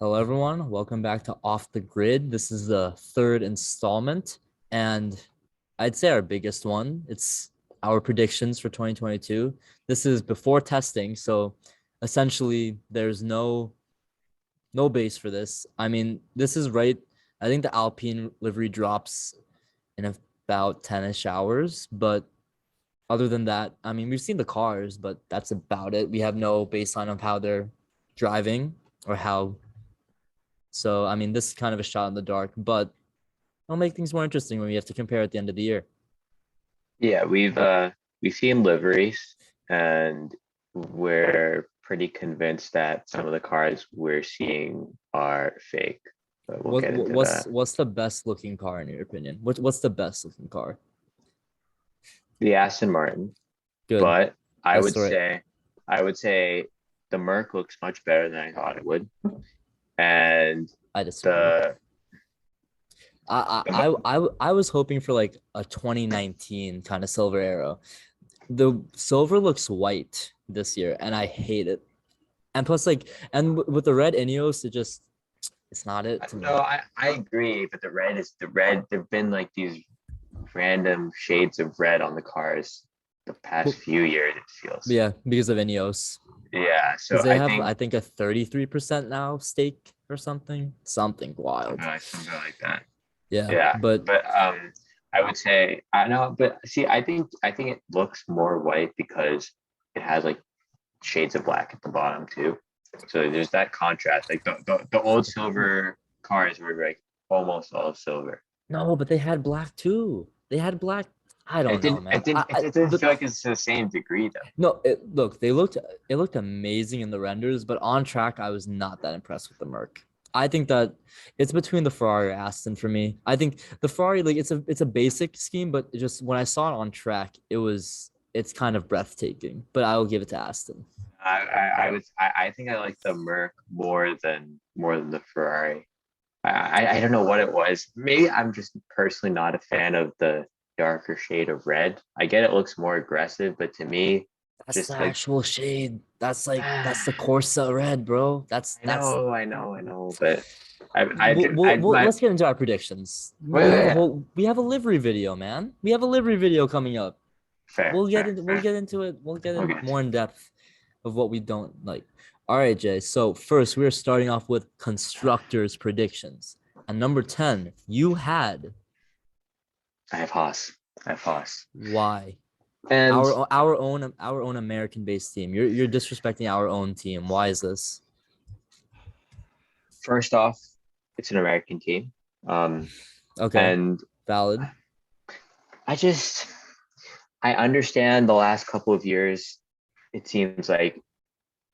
Hello, everyone. Welcome back to Off the Grid. This is the third installment, and I'd say our biggest one. It's our predictions for 2022. This is before testing, so essentially there's no base for this. I mean, this is right. I think the Alpine livery drops in about 10ish hours, but other than that, I mean, we've seen the cars, but that's about it. We have no baseline of how they're driving or how. So, I mean, this is kind of a shot in the dark, but it'll make things more interesting when we have to compare at the end of the year. Yeah, we've seen liveries and we're pretty convinced that some of the cars we're seeing are fake, but we'll What get into what's that. what's the best looking car in your opinion? What's the best looking car? The Aston Martin, Good. but I That's would the right. say I would say the Merc looks much better than I thought it would. And I disagree. the, the I was hoping for like a 2019 kind of silver arrow. The silver looks white this year, and I hate it. And plus, like, and with the red Ineos, it's not it to no, me. I agree, but the red. There've been like these random shades of red on the cars the past Well, few years, it feels. yeah, because of Ineos. Yeah, Because so they I have, think I think, a 33% now stake or something wild. something like that. Yeah, Yeah, but but I would say I know, but see, I think it looks more white because it has like shades of black at the bottom too. So there's that contrast. Like the old silver cars were like almost all silver. no, but they had black too. They had black. I It don't know, didn't man. it didn't feel like it's the same degree though. No, it looked amazing in the renders, but on track, I was not that impressed with the Merc. I think that it's between the Ferrari or Aston for me. I think the Ferrari, like it's a basic scheme, but it just when I saw it on track, it's kind of breathtaking. But I will give it to Aston. I think I like the Merc more than the Ferrari. I don't know what it was. Maybe I'm just personally not a fan of the darker shade of red. I get it looks more aggressive, but to me, That's the just like actual shade. That's the I Corsa red, bro. That's know, but I my let's get into our predictions. wait, wait, yeah. We have a livery video, man. We have a livery video coming up. Fair, fair, We'll fair. get into it. We'll get in Okay. more in depth of what we don't like. All right, Jay. So first, we're starting off with constructors' predictions. And number 10, you had I have Haas. I have Haas. why? And Our own American-based team. You're disrespecting our own team. Why is this? first off, it's an American team. Um, Okay, and valid. I just I understand the last couple of years, it seems like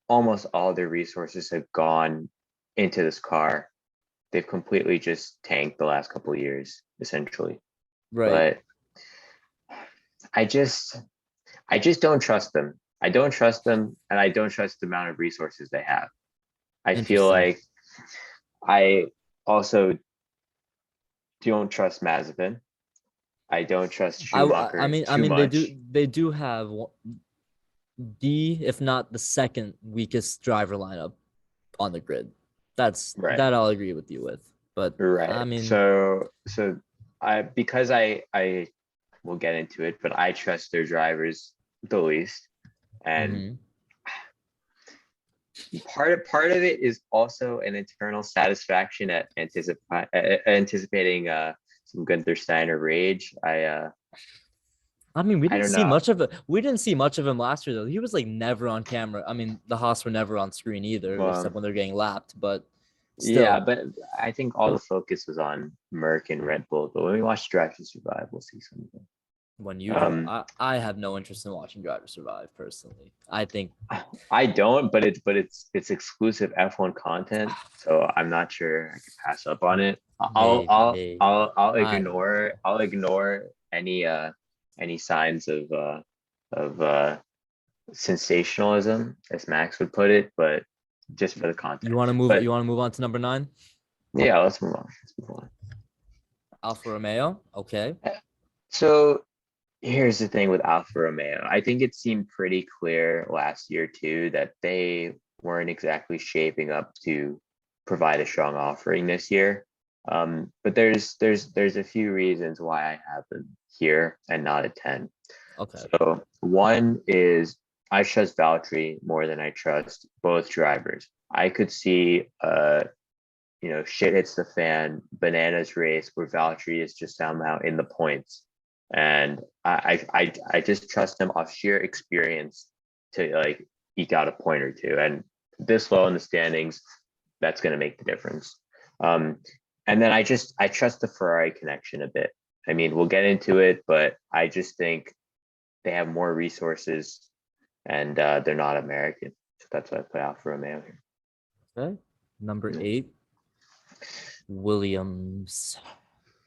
almost all their resources have gone into this car. They've completely just tanked the last couple of years, essentially. Right. But I just I just don't trust them. I don't trust them, and I don't trust the amount of resources they have. I feel Interesting. like I also don't trust Mazepin. I don't trust Schumacher I too mean much. they do have the if not the second weakest driver lineup on the grid. Right. That I'll agree with you with. But I Right. mean, So I because I will get into it, but I trust their drivers the least. And mhm. part of it is also an internal satisfaction at anticipating some Gunther Steiner rage. I mean, I don't know. we didn't see much of him last year though. He was like never on camera. I mean, the Haas were never on screen either, except Well, when they're getting lapped. But yeah, still, but I think all the focus was on Merck and Red Bull. But when we watch Drive to Survive, we'll see something. when you do, Um, I have no interest in watching Driver Survive personally. I think I don't, but it's exclusive F1 content, so I'm not sure I could pass up on it. hey, I don't know. I'll ignore any signs of sensationalism, as Max would put it, but just for the content. But You want to move on to number 9? yeah, let's move on. Let's move on. Alfa Romeo. Okay. So here's the thing with Alfa Romeo. I think it seemed pretty clear last year too that they weren't exactly shaping up to provide a strong offering this year. But there's a few reasons why I have them here and not a 10. Okay. So one is I trust Valtteri more than I trust both drivers. I could see shit hits the fan, bananas race where Valtteri is just somehow in the points. And I just trust him off sheer experience to like eke out a point or two. And this low in the standings, that's going to make the difference. And then I trust the Ferrari connection a bit. I mean, we'll get into it, but I just think they have more resources and they're not American. So that's what I put Alfa Romeo here. Okay. Number 8, Williams.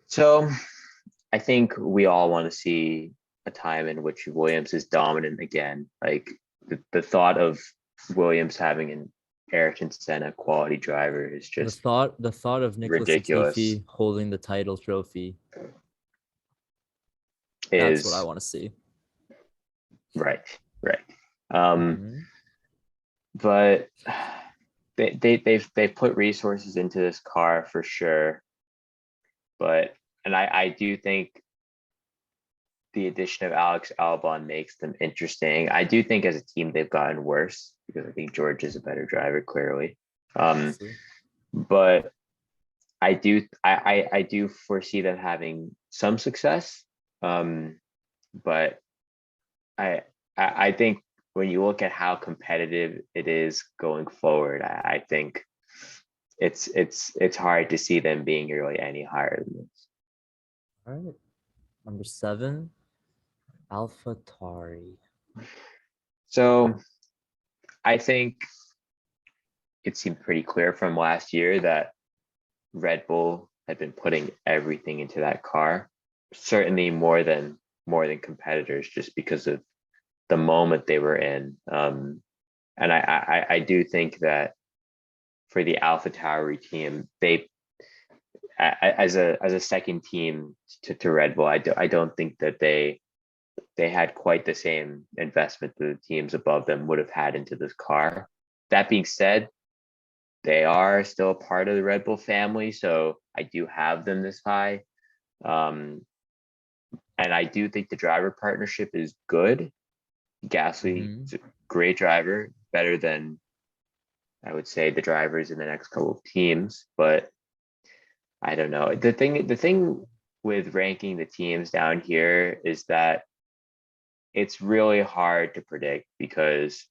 So I think we all want to see a time in which Williams is dominant again. Like the thought of Williams having an Ayrton Senna quality driver is The just thought of Nicholas ridiculous. Latifi holding the title trophy. That's what I Is want to see. right. Mhm. But they've put resources into this car for sure. But I do think the addition of Alex Albon makes them interesting. I do think as a team they've gotten worse because I think George is a better driver, clearly. Obviously. But I do foresee them having some success. But I think when you look at how competitive it is going forward, I think it's hard to see them being really any higher than this. All right. Number 7, AlphaTauri. So I think it seemed pretty clear from last year that Red Bull had been putting everything into that car, certainly more than competitors, just because of the moment they were in. And I do think that for the AlphaTauri team, they as a second team to Red Bull, I don't think that they had quite the same investment that the teams above them would have had into this car. That being said, they are still part of the Red Bull family, so I do have them this high. And I do think the driver partnership is good. Gasly is a great driver, better than I would say the drivers in the next couple of teams, but I don't know. The thing with ranking the teams down here is that it's really hard to predict because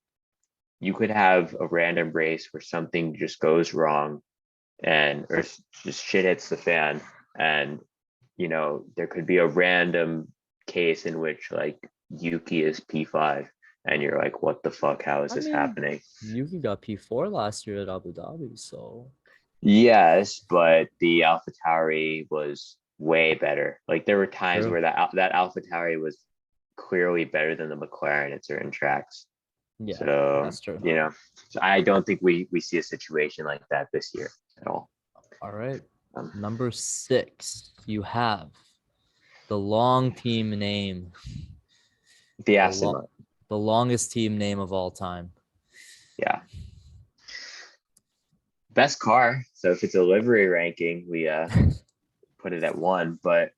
you could have a random race where something just goes wrong or just shit hits the fan, and there could be a random case in which like Yuki is P5 and you're like, what the fuck, how is this happening? Yuki got P4 last year at Abu Dhabi, so yes, but the AlphaTauri was way better. Like there were times where that AlphaTauri was clearly better than the McLaren at certain tracks. yeah, So that's true. So I don't think we see a situation like that this year at all. All right. Number 6, you have the long team name. The Aston Martin. The longest team name of all time. Yeah. Best car. So if it's a livery ranking, we put it at 1. But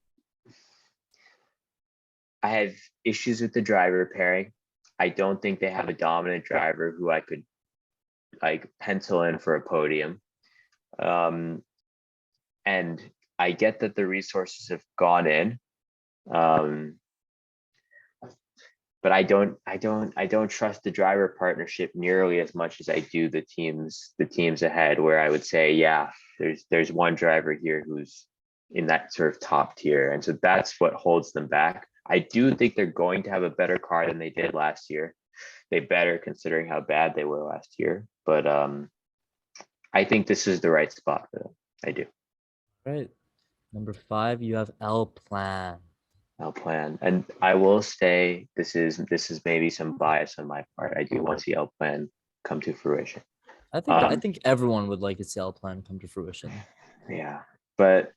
I have issues with the driver pairing. I don't think they have a dominant driver who I could like pencil in for a podium. And I get that the resources have gone in. But I don't trust the driver partnership nearly as much as I do the teams ahead, where I would say, yeah, there's one driver here who's in that sort of top tier. And so that's what holds them back. I do think they're going to have a better car than they did last year. They better, considering how bad they were last year. But I think this is the right spot for them. I do. Right. Number 5, you have Alplan. Alplan, and I will say this is maybe some bias on my part. I do want to see Alplan come to fruition. I think everyone would like to see Alplan come to fruition. Yeah, but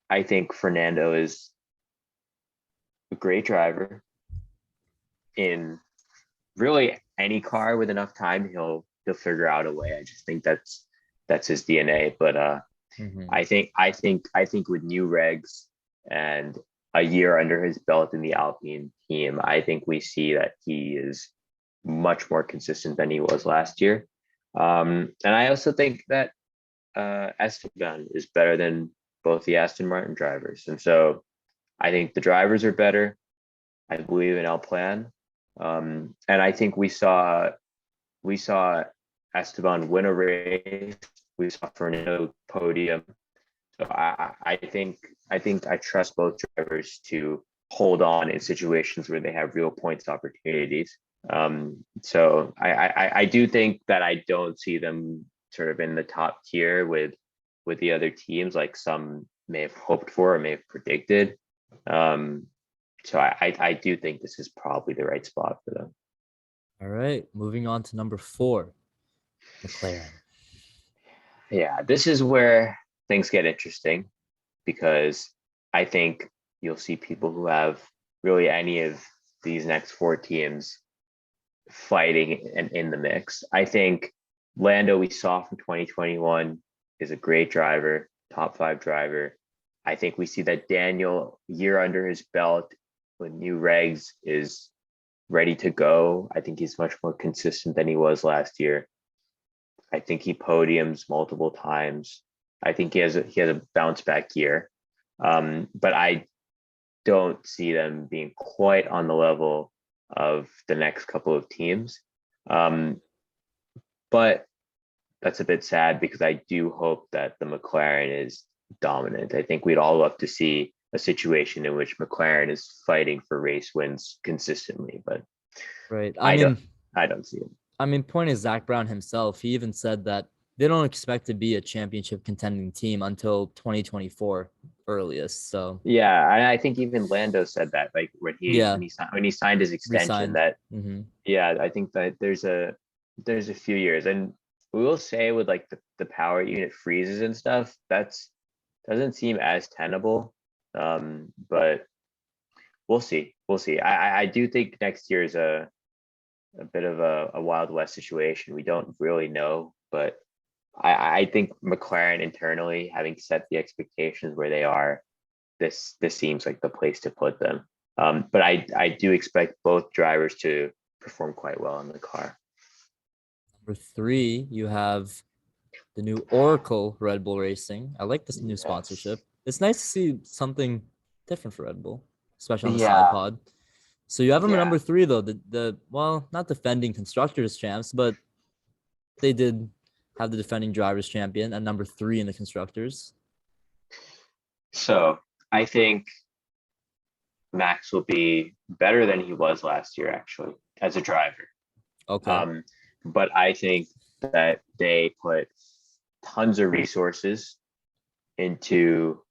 I think Fernando is a great driver. In really any car with enough time, he'll figure out a way. I just think that's that's his DNA. But Hmm. I think with new regs and a year under his belt in the Alpine team, I think we see that he is much more consistent than he was last year. And I also think that Esteban is better than both the Aston Martin drivers. And so I think the drivers are better. I believe in El Plan. And I think we saw Esteban win a race. We saw Fernando podium. So I think I trust both drivers to hold on in situations where they have real points opportunities. So I do think that I don't see them sort of in the top tier with the other teams like some may have hoped for or may have predicted. Um, so I do think this is probably the right spot for them. All right, moving on to number 4, McLaren. Yeah, this is where things get interesting because I think you'll see people who have really any of these next four teams fighting and in the mix. I think Lando, we saw from 2021, is a great driver, top five driver. I think we see that Daniel, year under his belt with new regs, is ready to go. I think he's much more consistent than he was last year. I think he podiums multiple times. I think he has a bounce back year. But I don't see them being quite on the level of the next couple of teams. Um, but that's a bit sad because I do hope that the McLaren is dominant. I think we'd all love to see a situation in which McLaren is fighting for race wins consistently, but Right. I don't I don't see it. Point is Zach Brown himself. He even said that they don't expect to be a championship contending team until 2024 earliest. So Yeah, I think even Lando said that, like when he yeah, when he when he signed his extension, resigned. that Mm-hmm. yeah, I think that there's a few years, and we will say with like the power unit freezes and stuff, that's doesn't seem as tenable. But we'll see. We'll see. I do think next year is a bit of a Wild West situation. We don't really know, but I think McLaren internally, having set the expectations where they are, this seems like the place to put them. But I do expect both drivers to perform quite well in the car. Number 3, you have the new Oracle Red Bull Racing. I like this new Yes. sponsorship. It's nice to see something different for Red Bull, especially on the side Yeah. pod. So you have them at Yeah. number 3 though. The well, not defending constructors champs, but they did have the defending drivers champion at number 3 in the constructors. So I think Max will be better than he was last year, actually, as a driver. Okay. Um, but I think that they put tons of resources into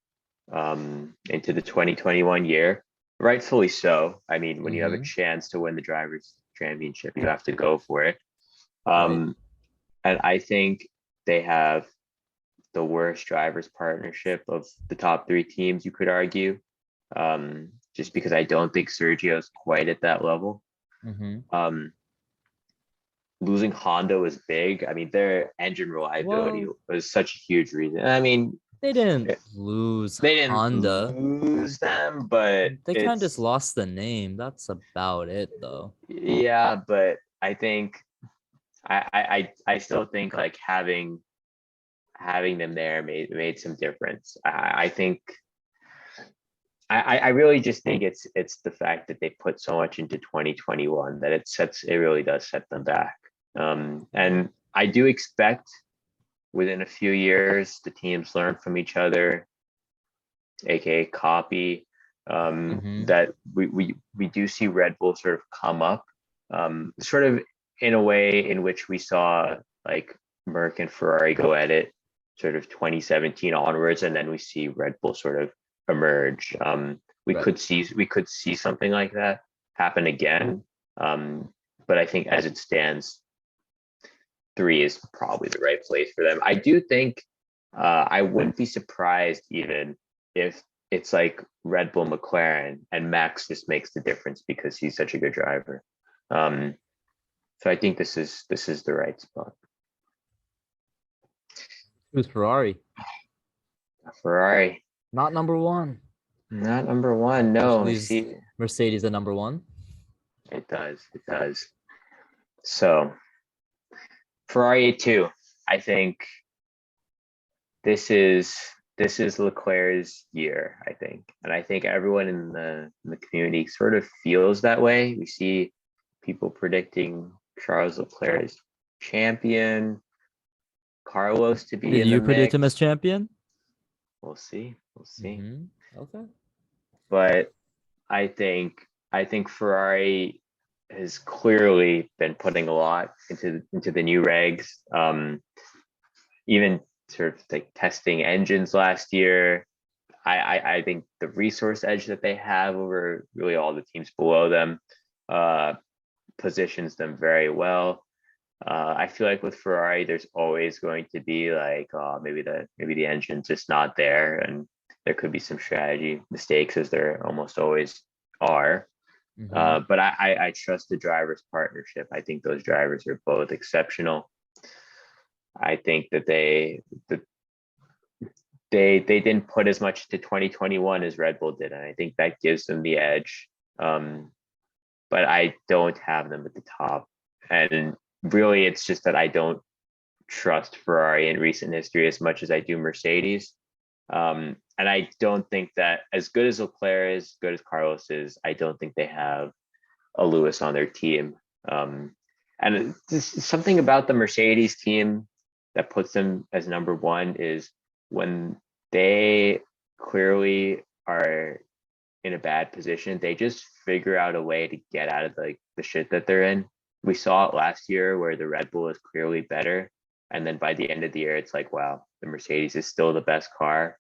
into the 2021 year, rightfully so. I mean, when you have a Mm-hmm. chance to win the drivers championship, you have to go for it. Right. Um, and I think they have the worst drivers partnership of the top three teams, you could argue. Just because I don't think Sergio's quite at that level. Mm-hmm. Um, Losing Honda was big. I mean, their engine reliability Well, was such a huge reason. I mean, they didn't they lose didn't Honda. lose them, but They kind of just it's lost the name. That's about it, though. yeah. But I think I still think like having them there made some difference. I think I really just think it's the fact that they put so much into 2021 that it really does set them back. And I do expect within a few years the teams learn from each other, aka copy. Mm-hmm. That we do see Red Bull sort of come up, sort of in a way in which we saw like Merck and Ferrari go at it, sort of 2017 onwards, and then we see Red Bull sort of emerge. We Right. could see something like that happen again. But I think as it stands, three is probably the right place for them. I do think I wouldn't be surprised even if it's like Red Bull McLaren and Max just makes the difference because he's such a good driver. Um, so I think this is the right spot. Who's Ferrari? Ferrari, Not number one. not number one. Which No, leaves see, Mercedes at number one. it does. It does. So Ferrari 2, I think this is Leclerc's year, I think. And I think everyone in the community sort of feels that way. We see people predicting Charles Leclerc as champion, Carlos to be Did in the you predict him as mix. champion? We'll see. We'll see. Okay. But I think Ferrari has clearly been putting a lot into the new regs. Even sort of like testing engines last year. I think the resource edge that they have over really all the teams below them positions them very well. I feel like with Ferrari, there's always going to be like maybe the engine's just not there, and there could be some strategy mistakes as there almost always are. But I trust the drivers' partnership. I think those drivers are both exceptional. I think that they didn't put as much to 2021 as Red Bull did, and I think that gives them the edge. But I don't have them at the top, and really, it's just that I don't trust Ferrari in recent history as much as I do Mercedes. And I don't think that as good as Leclerc is, good as Carlos is, I don't think they have a Lewis on their team. And something about the Mercedes team that puts them as number one is when they clearly are in a bad position, they just figure out a way to get out of the shit that they're in. We saw it last year where the Red Bull is clearly better. And then by the end of the year, it's like, wow, the Mercedes is still the best car,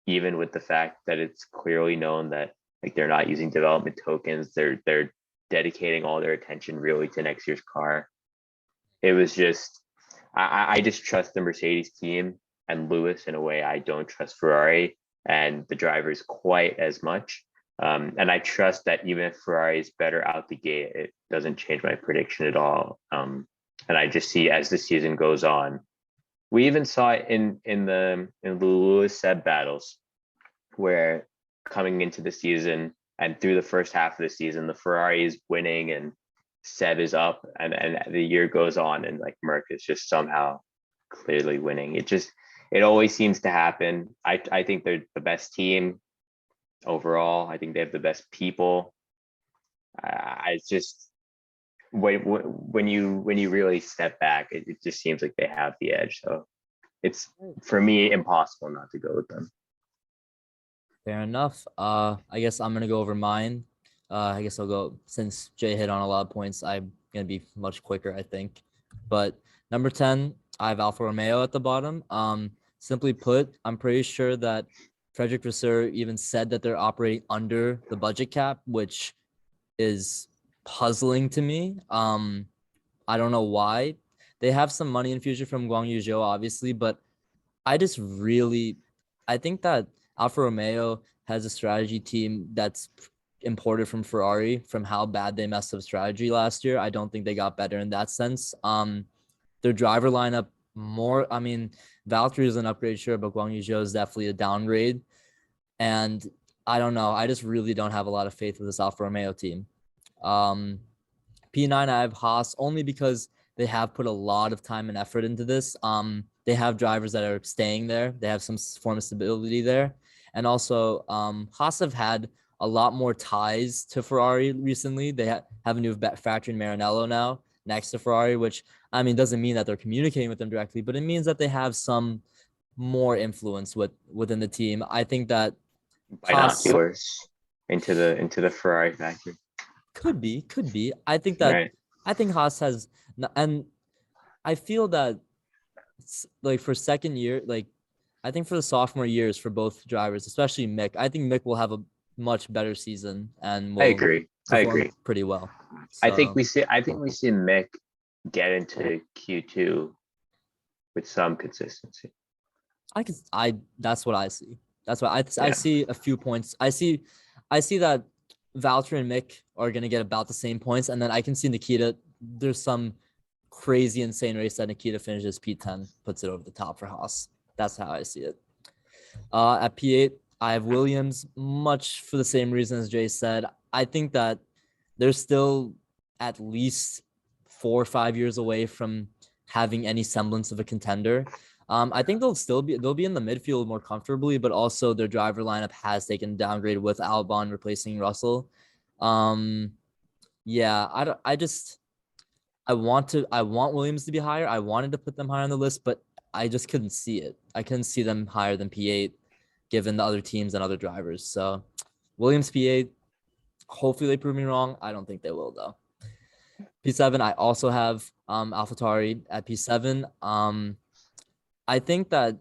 even with the fact that it's clearly known that like they're not using development tokens. They're dedicating all their attention really to next year's car. It was just, I just trust the Mercedes team and Lewis in a way I don't trust Ferrari and the drivers quite as much. And I trust that even if Ferrari is better out the gate, it doesn't change my prediction at all. And I just see as the season goes on, we even saw it in the Lewis Seb battles, where coming into the season and through the first half of the season, the Ferrari is winning and Seb is up, and the year goes on, and like Merc is just somehow clearly winning. It always seems to happen. I think they're the best team overall. I think they have the best people. I just when you really step back, it just seems like they have the edge. So it's for me impossible not to go with them. Fair enough. I guess I'm gonna go over mine. I guess I'll go since Jay hit on a lot of points. I'm gonna be much quicker, I think. But number 10, I have Alfa Romeo at the bottom. Simply put, I'm pretty sure that Frederick Vasseur even said that they're operating under the budget cap, which is puzzling to me. I don't know why. They have some money infusion from Guang Yu Zhou, obviously, but I think that Alfa Romeo has a strategy team that's imported from Ferrari from how bad they messed up strategy last year. I don't think they got better in that sense. Their driver lineup Valtteri is an upgrade, sure, but Guang Yu Zhou is definitely a downgrade. And I don't know. I just really don't have a lot of faith with this Alfa Romeo team. P9, I have Haas only because they have put a lot of time and effort into this. They have drivers that are staying there. They have some form of stability there. And also, Haas have had a lot more ties to Ferrari recently. They have a new factory in Maranello now next to Ferrari, which, doesn't mean that they're communicating with them directly, but it means that they have some more influence within the team. I think that Haas Binoculars into the Ferrari factory. could be. I think Right. Haas has, and I feel that like for second year, like I think for the sophomore years for both drivers, especially Mick, I think Mick will have a much better season and I will agree. perform pretty well. I think So we see Mick get into Q2 with some consistency. that's what I see. That's why I Yeah. see a few points. I see that Valtteri and Mick are gonna get about the same points, and then I can see Nikita. There's some crazy insane race that Nikita finishes P10, puts it over the top for Haas. That's how I see it. At P8, I have Williams, much for the same reason as Jay said. I think that they're still at least 4 or 5 years away from having any semblance of a contender. I think they'll be in the midfield more comfortably, but also their driver lineup has taken a downgrade with Albon replacing Russell. Um, yeah, I want Williams to be higher. I wanted to put them higher on the list, but I just couldn't see it. I couldn't see them higher than P8 given the other teams and other drivers. So Williams P8, hopefully they prove me wrong. I don't think they will though. P7, I also have AlphaTauri at P7. I think that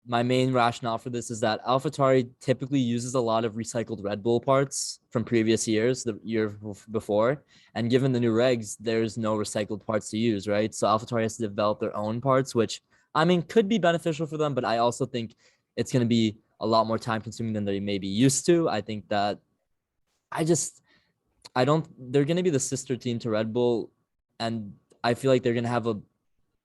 my main rationale for this is that AlphaTauri typically uses a lot of recycled Red Bull parts from previous years, the year before. And given the new regs, there's no recycled parts to use, right? So AlphaTauri has to develop their own parts, which I mean could be beneficial for them, but I also think it's going to be a lot more time consuming than they may be used to. I think that I just I don't they're going to be the sister team to Red Bull, and I feel like they're going to have a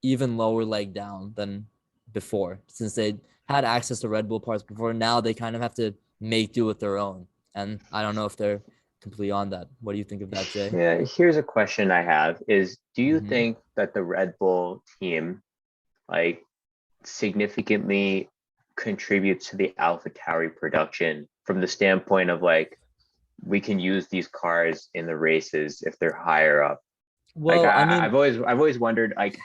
even lower leg down than before, since they had access to Red Bull parts before. Now they kind of have to make do with their own, and I don't know if they're completely on that. What do you think of that, Jay? Yeah, here's a question I have is, do you Mm-hmm. think that the Red Bull team like significantly contributes to the AlphaTauri production from the standpoint of like we can use these cars in the races if they're higher up? Like Well, I I've mean, always wondered like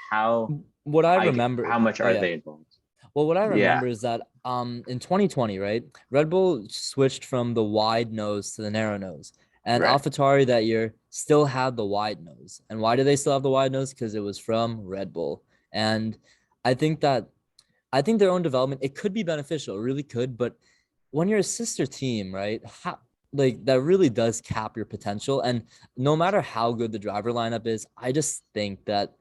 what I remember. how much Oh are yeah. they involved? Well, what I Yeah, remember is that in 2020, right, Red Bull switched from the wide nose to the narrow nose, and right. AlphaTauri that year still had the wide nose. And why do they still have the wide nose? Because it was from Red Bull. And I think that I think their own development, it could be beneficial, it really could. But when you're a sister team, right, like that really does cap your potential. And no matter how good the driver lineup is, I just think that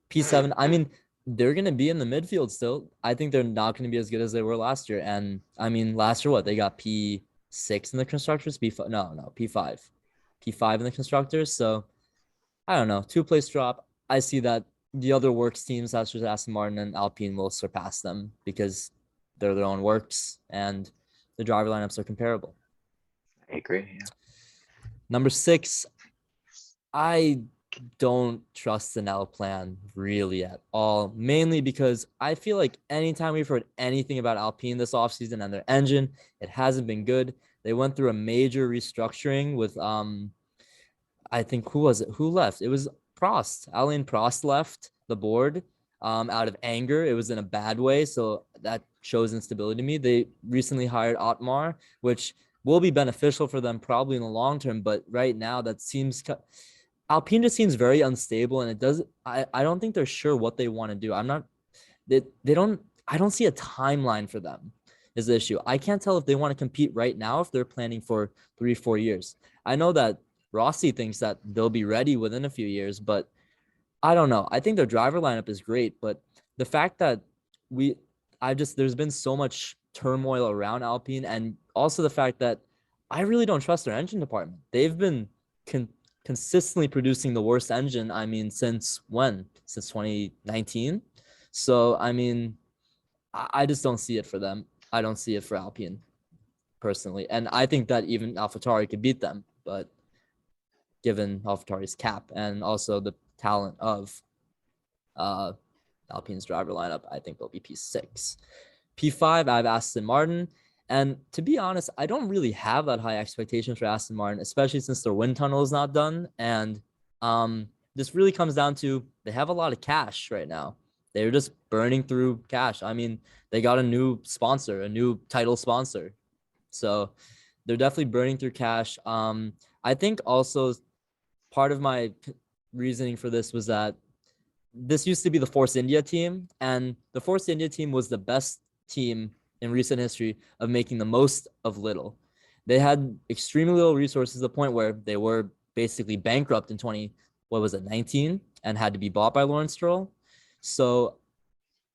P7, I mean, they're going to be in the midfield still. I think they're not going to be as good as they were last year. And I mean, last year, what? They got P6 in the constructors? P5? No, P5. P5 in the constructors. So I don't know. Two-place drop. I see that the other works teams, such as Aston Martin and Alpine, will surpass them because they're their own works and the driver lineups are comparable. I agree. Yeah. Number 6, I don't trust the Nell plan really at all, mainly because I feel like anytime we've heard anything about Alpine this offseason and their engine, it hasn't been good. They went through a major restructuring with I think who was it? Who left? It was Prost. Alain Prost left the board out of anger. It was in a bad way, so that shows instability to me. They recently hired Otmar, which will be beneficial for them probably in the long term, but right now that seems Alpine just seems very unstable, and it does. I don't think they're sure what they want to do. I'm not. They don't. I don't see a timeline for them. Is the issue? I can't tell if they want to compete right now if they're planning for 3 4 years. I know that Rossi thinks that they'll be ready within a few years, but I don't know. I think their driver lineup is great, but the fact that we, there's been so much turmoil around Alpine, and also the fact that I really don't trust their engine department. They've been consistently producing the worst engine. I mean, since when? Since 2019. So, I mean, I just don't see it for them. I don't see it for Alpine personally. And I think that even AlphaTauri could beat them, but given AlphaTauri's cap and also the talent of uh, Alpine's driver lineup, I think they'll be P6. P5, I have Aston Martin. And to be honest, I don't really have that high expectations for Aston Martin, especially since their wind tunnel is not done. And this really comes down to they have a lot of cash right now. They're just burning through cash. I mean, they got a new sponsor, a new title sponsor. So they're definitely burning through cash. I think also part of my reasoning for this was that this used to be the Force India team, and the Force India team was the best team in recent history of making the most of little. They had extremely little resources to the point where they were basically bankrupt in 19, and had to be bought by Lawrence Stroll. So,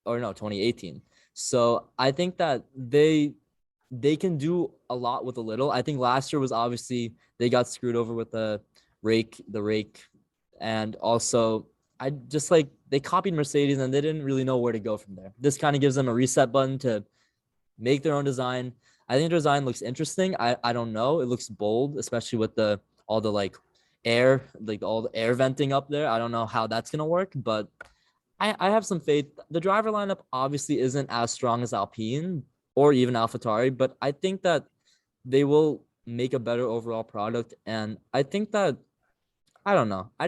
or no, 2018. So I think that they can do a lot with a little. I think last year was obviously they got screwed over with the rake, and also I just like they copied Mercedes and they didn't really know where to go from there. This kind of gives them a reset button to make their own design. I think the design looks interesting. I don't know. It looks bold, especially with the all the like air, like all the air venting up there. I don't know how that's gonna work, but I have some faith. The driver lineup obviously isn't as strong as Alpine or even AlphaTauri, but I think that they will make a better overall product. And I think that I don't know. I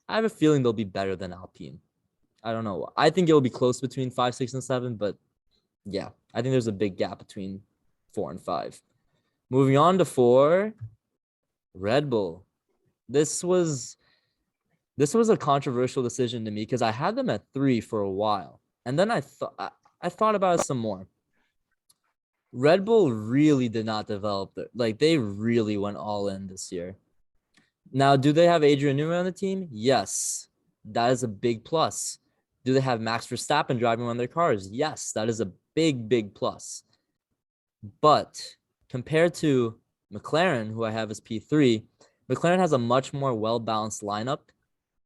have a feeling they'll be better than Alpine. I don't know. I think it will be close between 5, 6, and 7, but yeah, I think there's a big gap between 4 and 5. Moving on to 4, Red Bull. This was this was a controversial decision to me because I had them at 3 for a while, and then I thought about it some more. Red Bull really did not develop like they really went all in this year. Now, do they have Adrian Newey on the team? Yes, that is a big plus. Do they have Max Verstappen driving one of their cars? Yes, that is a big plus. But compared to McLaren, who I have as P3, McLaren has a much more well-balanced lineup.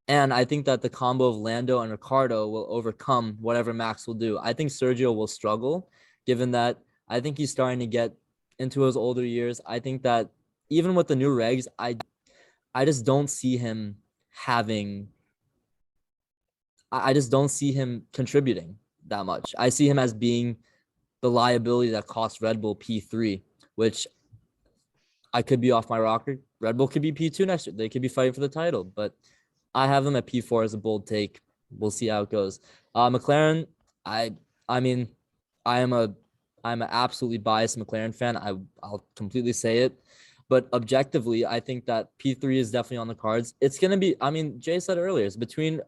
And I think that the combo of Lando and Ricardo will overcome whatever Max will do. I think Sergio will struggle, given that I think he's starting to get into his older years. I think that even with the new regs, I just don't see him having I just don't see him contributing that much. I see him as being the liability that cost Red Bull P3, which I could be off my rocker. Red Bull could be P2 next year. They could be fighting for the title, but I have them at P4 as a bold take. We'll see how it goes. McLaren, I I mean, I am a I'm an absolutely biased McLaren fan. I'll completely say it. But objectively, I think that P3 is definitely on the cards. It's gonna be, I mean, Jay said earlier,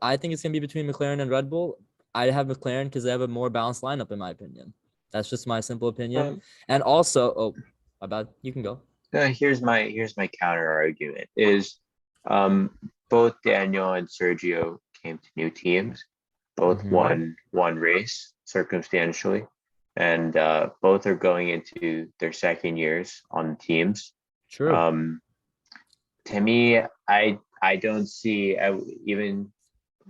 I think it's gonna be between McLaren and Red Bull. I have McLaren because they have a more balanced lineup, in my opinion. That's just my simple opinion. Um, And also, oh, my bad. You can go. here's my counter argument is um, both Daniel and Sergio came to new teams, both Mm-hmm. won one race circumstantially, and both are going into their second years on teams. True. Um, to me, I don't see even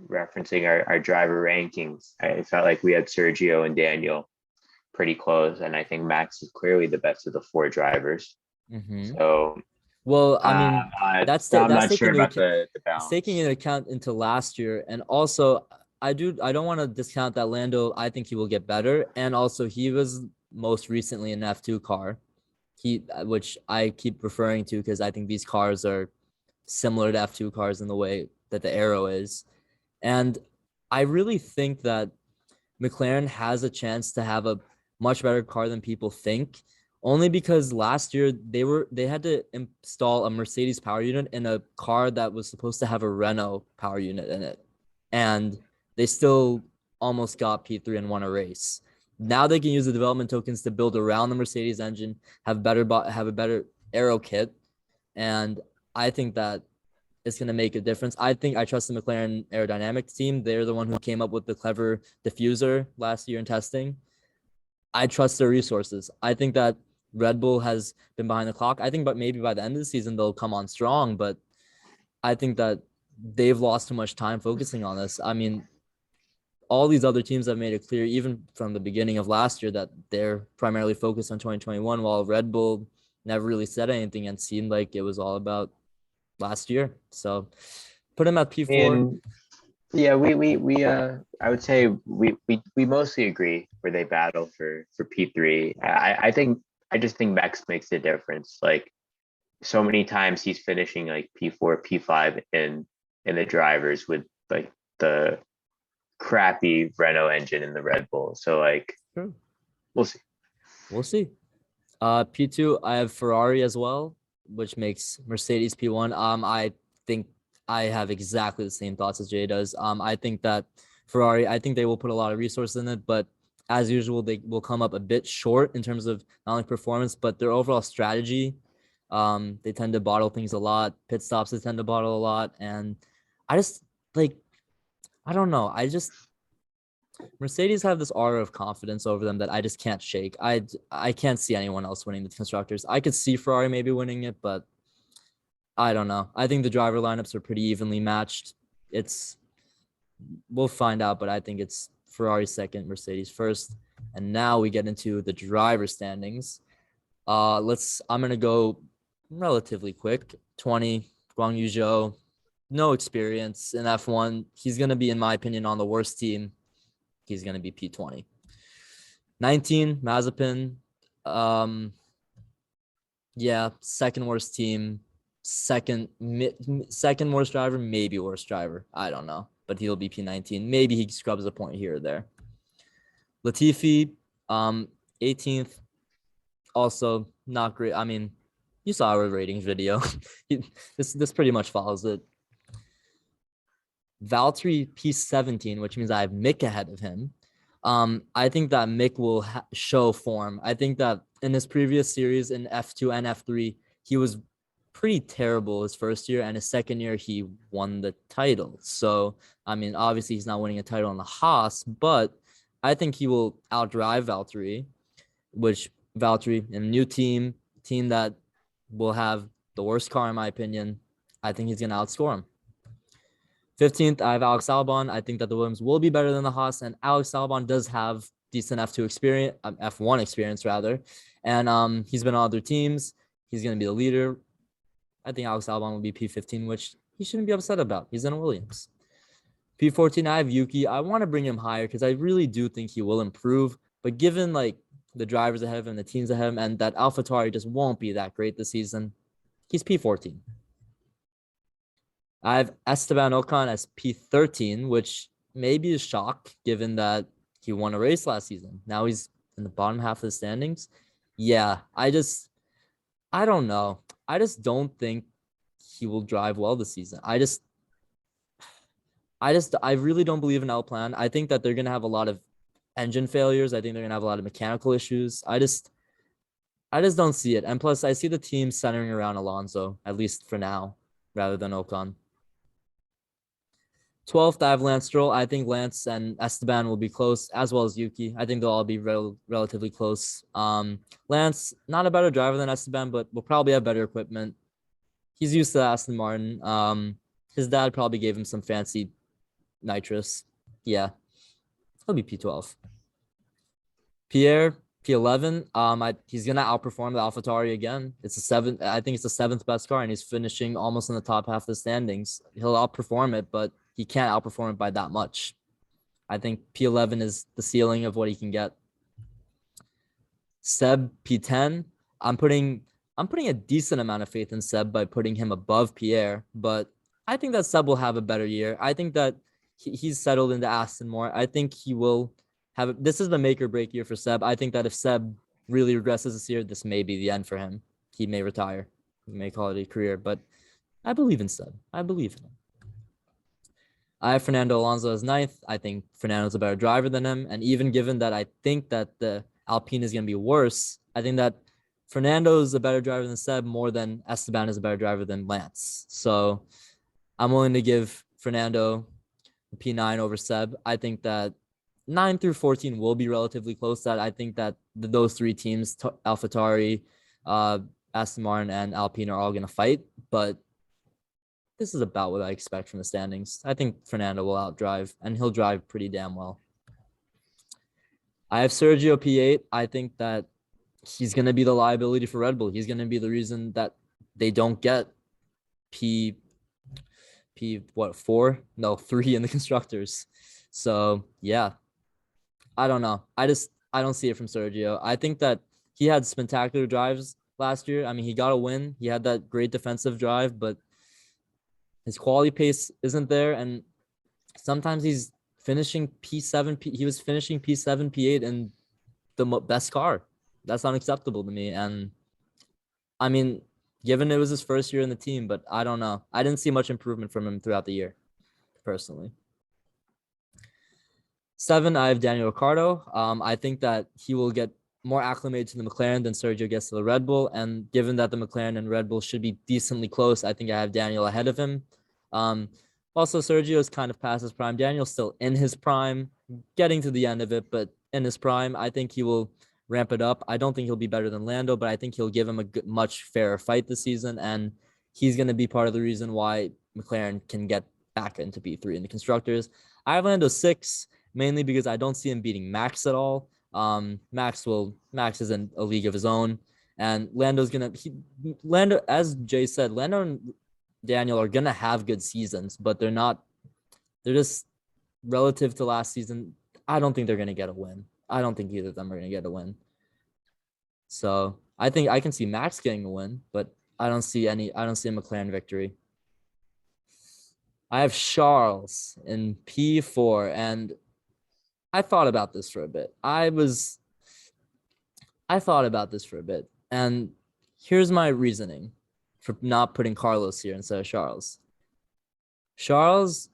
referencing our driver rankings. I felt like we had Sergio and Daniel pretty close, and I think Max is clearly the best of the four drivers. Mm-hmm. So Well, I uh, mean, I'm that's not sure taking into about account the it's taking balance. into account into last year, and also I don't want to discount that Lando. I think he will get better, and also he was most recently an F2 car. Which I keep referring to because I think these cars are similar to F2 cars in the way that the aero is, and I really think that McLaren has a chance to have a much better car than people think, only because last year they had to install a Mercedes power unit in a car that was supposed to have a Renault power unit in it, and they still almost got P3 and won a race. Now they can use the development tokens to build around the Mercedes engine, have a better aero kit, and I think that is going to make a difference. I think I trust the McLaren aerodynamics team. They're the one who came up with the clever diffuser last year in testing. I trust their resources. I think that Red Bull has been behind the clock. I think, but maybe by the end of the season they'll come on strong. But I think that they've lost too much time focusing on this. I mean, all these other teams have made it clear, even from the beginning of last year, that they're primarily focused on 2021, while Red Bull never really said anything and seemed like it was all about last year. So put him at P4. And yeah, we I would say we mostly agree where they battle for P3. I just think Max makes a difference. Like so many times he's finishing like P4, P5 in the drivers with like the crappy Renault engine in the Red Bull. So like Sure. we'll see. We'll see. P2, I have Ferrari as well, which makes Mercedes P1. I think I have exactly the same thoughts as Jay does. I think that Ferrari, I think they will put a lot of resources in it, but as usual, they will come up a bit short in terms of not only performance, but their overall strategy. They tend to bottle things a lot. Pit stops, they tend to bottle a lot. And I just like, I don't know. Mercedes have this aura of confidence over them that I just can't shake. I can't see anyone else winning the constructors. I could see Ferrari maybe winning it, but I don't know. I think the driver lineups are pretty evenly matched. It's We'll find out, but I think it's Ferrari second, Mercedes first. And now we get into the driver standings. I'm gonna go relatively quick. 20, Guang Yu Zhou, no experience in F1. He's gonna be, in my opinion, on the worst team. He's gonna be P20. 19, Mazepin. Um, yeah, second worst team, second worst driver, maybe worst driver. I don't know, but he'll be P19. Maybe he scrubs a point here or there. Latifi, 18th, also not great. I mean, you saw our ratings video. This pretty much follows it. Valtteri P17, which means I have Mick ahead of him. I think that Mick will show form. I think that in his previous series in F2 and F3, he was pretty terrible his first year, and his second year he won the title. So I mean, obviously he's not winning a title on the Haas, but I think he will outdrive Valtteri, which Valtteri in a new team that will have the worst car in my opinion. I think he's gonna outscore him. 15th, I have Alex Albon. I think that the Williams will be better than the Haas, and Alex Albon does have decent F2 experience, F1 experience rather, and he's been on other teams. He's going to be the leader. I think Alex Albon will be P15, which he shouldn't be upset about. He's in a Williams. P14, I have Yuki. I want to bring him higher because I really do think he will improve, but given like the drivers ahead of him, the teams ahead of him, and that AlphaTauri just won't be that great this season, he's P14. I have Esteban Ocon as P13, which may be a shock given that he won a race last season. Now he's in the bottom half of the standings. Yeah, I don't know. I just don't think he will drive well this season. I really don't believe in Alpine. I think that they're going to have a lot of engine failures. I think they're going to have a lot of mechanical issues. I just don't see it. And plus, I see the team centering around Alonso, at least for now, rather than Ocon. 12th, I have Lance Stroll. I think Lance and Esteban will be close, as well as Yuki. I think they'll all be relatively close. Lance, not a better driver than Esteban, but will probably have better equipment. He's used to Aston Martin. His dad probably gave him some fancy nitrous. Yeah, he'll be P12. Pierre, P11. He's gonna outperform the AlphaTauri again. It's a seventh. I think it's the seventh best car, and he's finishing almost in the top half of the standings. He'll outperform it, but he can't outperform it by that much. I think P11 is the ceiling of what he can get. Seb, P10. I'm putting a decent amount of faith in Seb by putting him above Pierre, but I think that Seb will have a better year. I think that he's settled into Aston more. I think he will have. This is the make or break year for Seb. I think that if Seb really regresses this year, this may be the end for him. He may retire. He may call it a career, but I believe in Seb. I believe in him. I have Fernando Alonso as ninth. I think Fernando's a better driver than him. And even given that I think that the Alpine is going to be worse, I think that Fernando is a better driver than Seb more than Esteban is a better driver than Lance. So I'm willing to give Fernando a P9 over Seb. I think that 9 through 14 will be relatively close. That I think that those three teams, AlphaTauri, Aston Martin, and Alpine, are all going to fight. But this is about what I expect from the standings. I think Fernando will outdrive, and he'll drive pretty damn well. I have Sergio P8. I think that he's going to be the liability for Red Bull. He's going to be the reason that they don't get P4? No, 3 in the constructors. So, yeah. I don't know. I don't see it from Sergio. I think that he had spectacular drives last year. I mean, he got a win. He had that great defensive drive, but his quality pace isn't there, and sometimes he's finishing P7. He was finishing P7, P8 in the best car. That's unacceptable to me. And I mean, given it was his first year in the team, but I don't know. I didn't see much improvement from him throughout the year, personally. 7, I have Daniel Ricciardo. I think that he will get more acclimated to the McLaren than Sergio gets to the Red Bull. And given that the McLaren and Red Bull should be decently close, I think I have Daniel ahead of him. Also, Sergio is kind of past his prime. Daniel's still in his prime, getting to the end of it, but in his prime, I think he will ramp it up. I don't think he'll be better than Lando, but I think he'll give him a much fairer fight this season, and he's going to be part of the reason why McLaren can get back into P3 in the constructors. I have Lando 6 mainly because I don't see him beating Max at all. Max is in a league of his own, and Lando, as Jay said, Lando and Daniel are gonna have good seasons, but they're just relative to last season. I don't think they're gonna get a win. I don't think either of them are gonna get a win. So I think I can see Max getting a win, but I don't see a McLaren victory. I have Charles in P4, and I thought about this for a bit. I thought about this for a bit, and here's my reasoning for not putting Carlos here instead of Charles. Charles,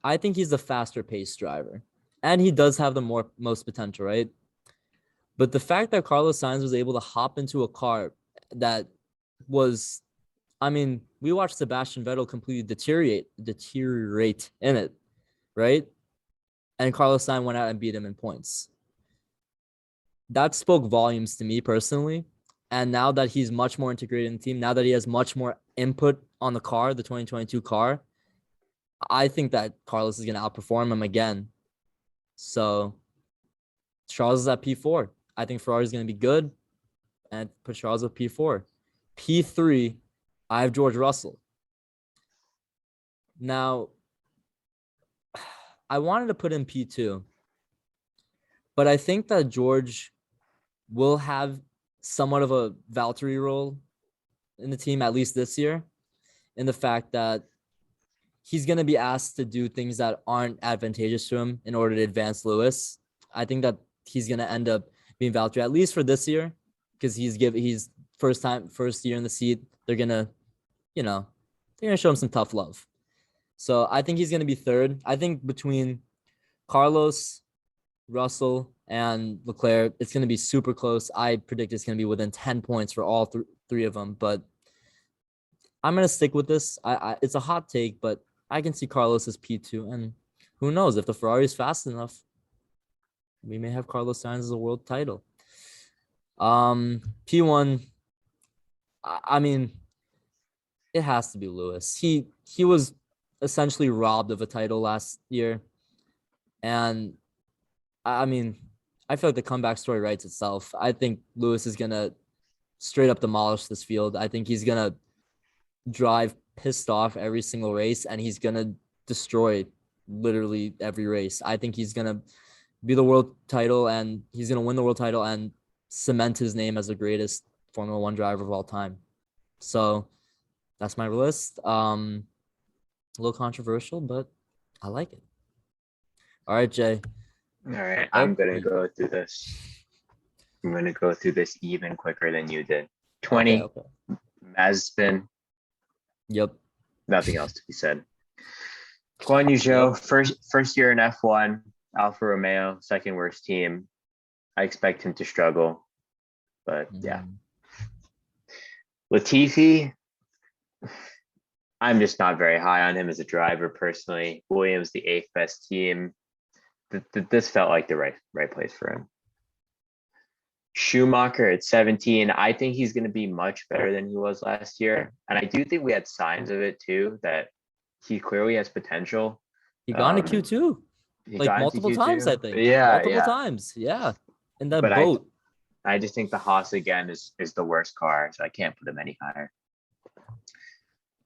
I think he's the faster paced driver, and he does have the most potential, right? But the fact that Carlos Sainz was able to hop into a car that was, I mean, we watched Sebastian Vettel completely deteriorate in it, right? And Carlos Sainz went out and beat him in points. That spoke volumes to me personally. And now that he's much more integrated in the team, now that he has much more input on the car, the 2022 car, I think that Carlos is going to outperform him again. So Charles is at P4. I think Ferrari is going to be good, and put Charles at P4. P3, I have George Russell. Now, I wanted to put in P2, but I think that George will have somewhat of a Valtteri role in the team, at least this year, in the fact that he's going to be asked to do things that aren't advantageous to him in order to advance Lewis. I think that he's going to end up being Valtteri, at least for this year, because he's first year in the seat. They're going to, they're going to show him some tough love. So I think he's going to be third. I think between Carlos, Russell, and Leclerc, it's going to be super close. I predict it's going to be within 10 points for all three of them, but I'm going to stick with this. It's a hot take, but I can see Carlos as P2, and who knows, if the Ferrari is fast enough, we may have Carlos Sainz as a world title. P1, I mean, it has to be Lewis. He was essentially robbed of a title last year, and I mean, I feel like the comeback story writes itself. I think Lewis is gonna straight up demolish this field. I think he's gonna drive pissed off every single race, and he's gonna destroy literally every race. I think he's gonna be the world title, and he's gonna win the world title and cement his name as the greatest Formula One driver of all time. So that's my list. A little controversial, but I like it. All right, Jay. All right, I'm gonna go through this. I'm gonna go through this even quicker than you did. 20, Okay. Mazepin. Yep. Nothing else to be said. Guan Yu Zhou, first year in F1, Alfa Romeo, second worst team. I expect him to struggle, but yeah. Latifi, I'm just not very high on him as a driver personally. Williams, the 8th best team. This felt like the right place for him. Schumacher at 17. I think he's going to be much better than he was last year. And I do think we had signs of it too, that he clearly has potential. He got into Q2 like multiple times, I think. Multiple times. Yeah. In that boat. I just think the Haas again is the worst car, so I can't put him any higher.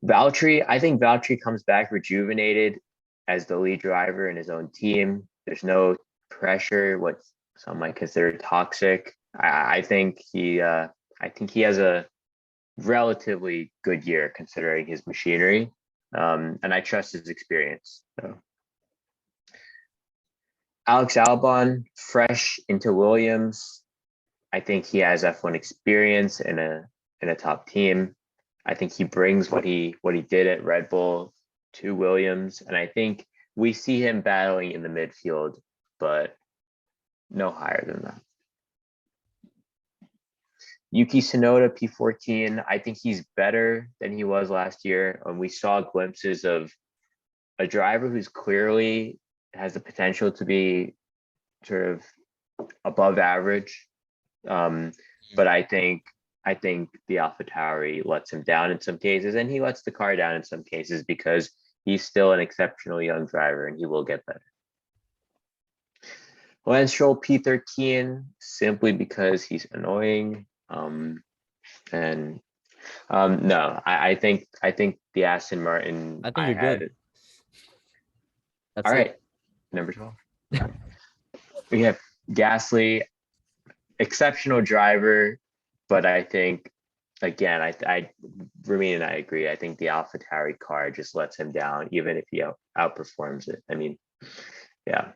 Valtteri, I think Valtteri comes back rejuvenated as the lead driver in his own team. There's no pressure, what some might consider toxic. I think he has a relatively good year considering his machinery, and I trust his experience. So. Alex Albon, fresh into Williams. I think he has F1 experience in a top team. I think he brings what he did at Red Bull to Williams, and I think we see him battling in the midfield, but no higher than that. Yuki Tsunoda, P14. I think he's better than he was last year. And we saw glimpses of a driver who's clearly has the potential to be sort of above average. But I think the AlphaTauri lets him down in some cases, and he lets the car down in some cases because he's still an exceptional young driver and he will get better. Lance Stroll P13 simply because he's annoying. And no, I think the Aston Martin I think you're good. That's all it. right, number 12. We have Gasly, exceptional driver, but I think again, Ramin and I agree. I think the AlphaTauri car just lets him down, even if he outperforms it. I mean, yeah.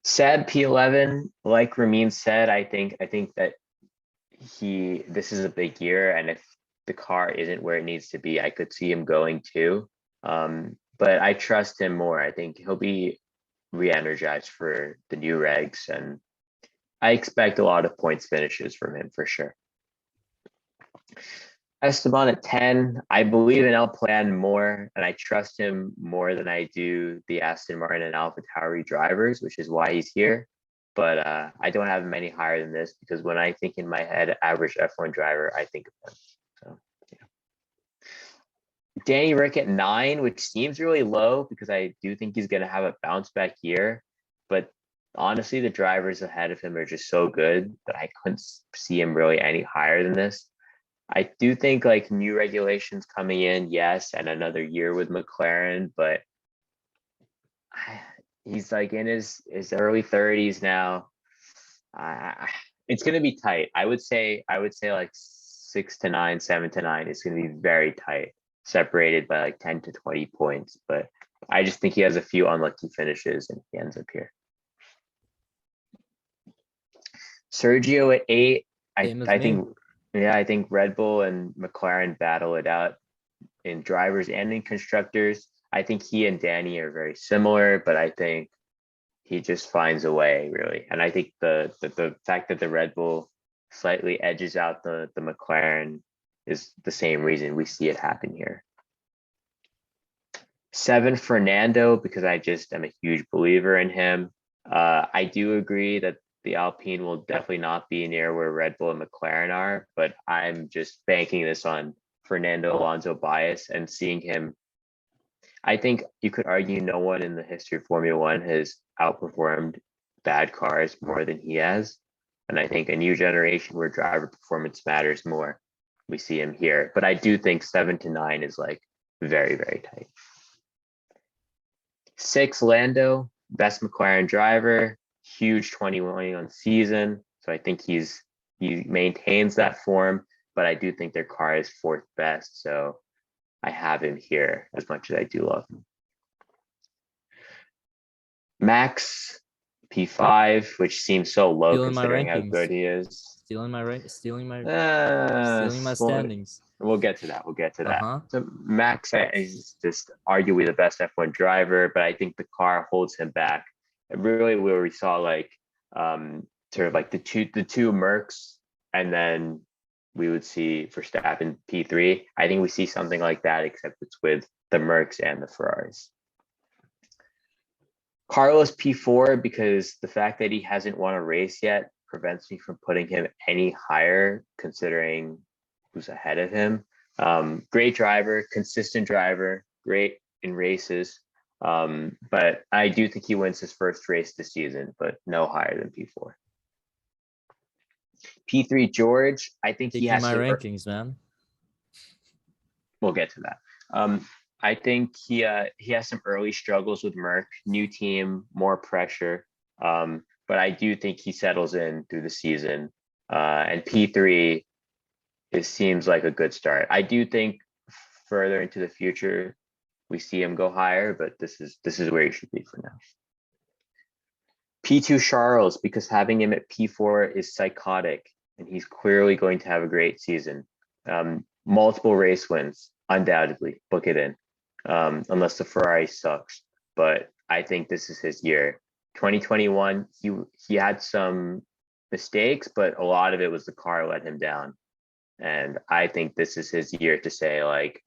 Seb P11, like Ramin said, I think that this is a big year, and if the car isn't where it needs to be, I could see him going too. But I trust him more. I think he'll be re-energized for the new regs, and I expect a lot of points finishes from him for sure. Esteban at 10, I believe in El Plan more, and I trust him more than I do the Aston Martin and AlphaTauri drivers, which is why he's here. But I don't have him any higher than this because when I think in my head average F1 driver, I think of him. So yeah. Danny Rick at 9, which seems really low because I do think he's going to have a bounce back year. But honestly, the drivers ahead of him are just so good that I couldn't see him really any higher than this. I do think like new regulations coming in, yes, and another year with McLaren, but he's like in his early 30s now. It's going to be tight. I would say like 6 to 9, 7 to 9. It's going to be very tight, separated by like 10 to 20 points. But I just think he has a few unlucky finishes and he ends up here. Sergio at 8. I think Red Bull and McLaren battle it out in drivers and in constructors. I think he and Danny are very similar, but I think he just finds a way really. And I think the fact that the Red Bull slightly edges out the McLaren is the same reason we see it happen here. 7, Fernando, because I just am a huge believer in him. I do agree that the Alpine will definitely not be near where Red Bull and McLaren are, but I'm just banking this on Fernando Alonso bias and seeing him. I think you could argue no one in the history of Formula One has outperformed bad cars more than he has. And I think a new generation where driver performance matters more, we see him here. But I do think 7 to 9 is like very, very tight. 6, Lando, best McLaren driver, huge 21 season. So I think he maintains that form, but I do think their car is 4th best. So I have him here as much as I do love him. Max P5, which seems so low considering how good he is. Stealing my standings. We'll get to that. So Max is just arguably the best F1 driver, but I think the car holds him back. And really, where we saw like sort of like the two Mercs, and then we would see Verstappen P3. I think we see something like that, except it's with the Mercs and the Ferraris. Carlos P4, because the fact that he hasn't won a race yet prevents me from putting him any higher, considering who's ahead of him. Great driver, consistent driver, great in races. But I do think he wins his first race this season, but no higher than P4. P3 George, I think he has my rankings, man. We'll get to that. I think he has some early struggles with Merck, new team, more pressure. But I do think he settles in through the season. And P3, it seems like a good start. I do think further into the future, we see him go higher, but this is where he should be for now. P2 Charles, because having him at P4 is psychotic, and he's clearly going to have a great season. Multiple race wins, undoubtedly, book it in, unless the Ferrari sucks. But I think this is his year. 2021, he had some mistakes, but a lot of it was the car let him down. And I think this is his year to say, like,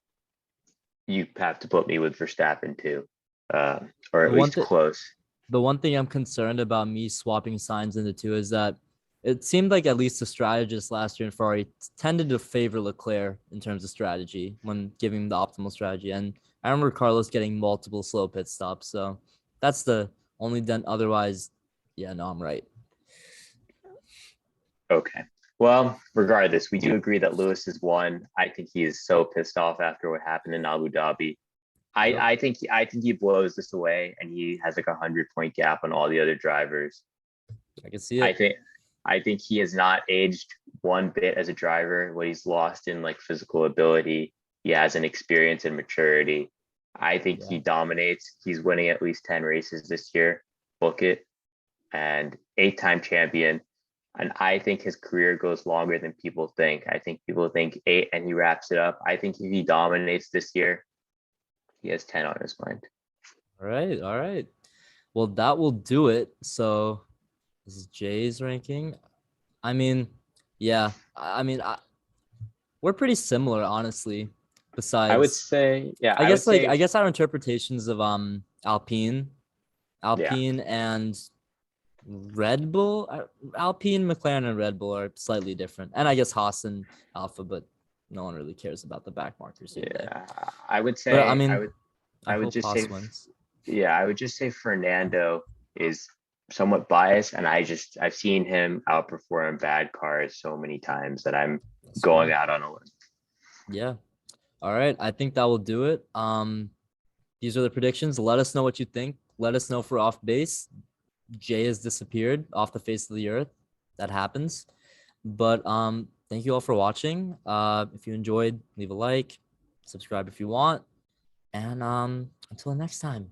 you have to put me with Verstappen too, or at least close. The one thing I'm concerned about me swapping signs into two is that it seemed like at least the strategists last year in Ferrari tended to favor Leclerc in terms of strategy when giving the optimal strategy. And I remember Carlos getting multiple slow pit stops. So that's the only dent. Otherwise, yeah, no, I'm right. Okay. Well, regardless, we do agree that Lewis has won. I think he is so pissed off after what happened in Abu Dhabi. Yep, I think he blows this away, and he has like 100 point gap on all the other drivers. I can see I it. think I think he has not aged one bit as a driver. What he's lost in like physical ability, he has an experience and maturity. I think Yeah, he dominates. He's winning at least 10 races this year. Book it. And 8-time champion. And I think his career goes longer than people think. I think people think 8 and he wraps it up. I think if he dominates this year, he has 10 on his mind. all right, all right. Well, that will do it. So this is Jay's ranking. I mean, yeah, I mean, we're pretty similar, honestly. I would Besides, say, yeah, I I would guess like say, I guess our interpretations of Alpine, yeah, Alpine and Red Bull, Alpine, McLaren, and Red Bull are slightly different, and I guess Haas and Alpha, but no one really cares about the back markers, do they? yeah. I would But I say, mean, I I would hope just say, Haas wins. yeah, I would just say Fernando is somewhat biased, and I've seen him outperform bad cars so many times that I'm That's going true. out on a limb. Yeah. All right. I think that will do it. These are the predictions. Let us know what you think. Let us know if we're off base. Jay has disappeared off the face of the earth. That happens. But thank you all for watching. If you enjoyed, leave a like, subscribe if you want. And until next time.